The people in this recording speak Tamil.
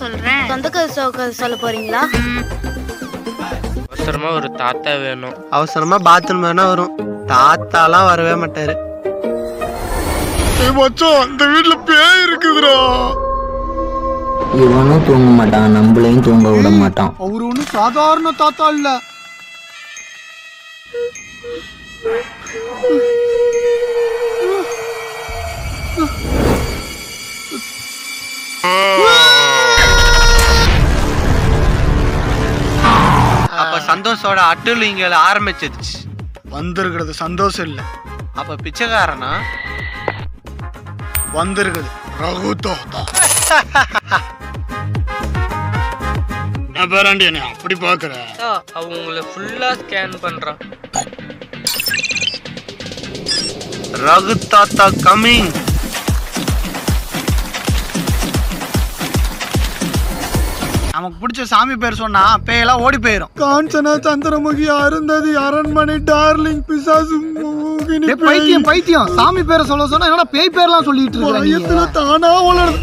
சொல்றேன். சொந்த கதை சொல்ல போறீங்களா? அவசரமா ஒரு தாத்தா வேணும். அவசரமா பாத்ரூம் வேணா வரும். தாத்தாலாம் வரவே மாட்டாரு. மச்சான், இந்த வீட்டுல பேய் இருக்குதுடா. இவனும் தூங்க மாட்டான், நம்மளையும் தூங்க விட மாட்டான். அவரு ஒன்னும் சாதாரண தாத்தா இல்ல. அப்ப சந்தோஷோட அட்டுலிங்கல ஆரம்பிச்சிருச்சு. வந்திருக்கிறது சந்தோஷம் இல்ல. அப்ப பிச்சைக்காரனா வந்திருக்குது ரகு தாத்தா. பேராண்டி என்ன அப்படி பாக்குற? அவங்க உங்களை ஃபுல்லா ஸ்கேன் பண்றான். ரகு தாத்தா கமிங். நமக்கு பிடிச்ச சாமி பேர் சொன்னா பேயெல்லாம் ஓடி போயிரும். காஞ்சனா, சந்திரமுகி, அருந்ததி, அரண்மனை, டார்லிங், பிசாசு, பைத்தியம். சாமி பேரை சொல்ல சொன்னா என்னடா பேய் பேர்லாம் சொல்லிட்டு இருக்க? தானா வளருது.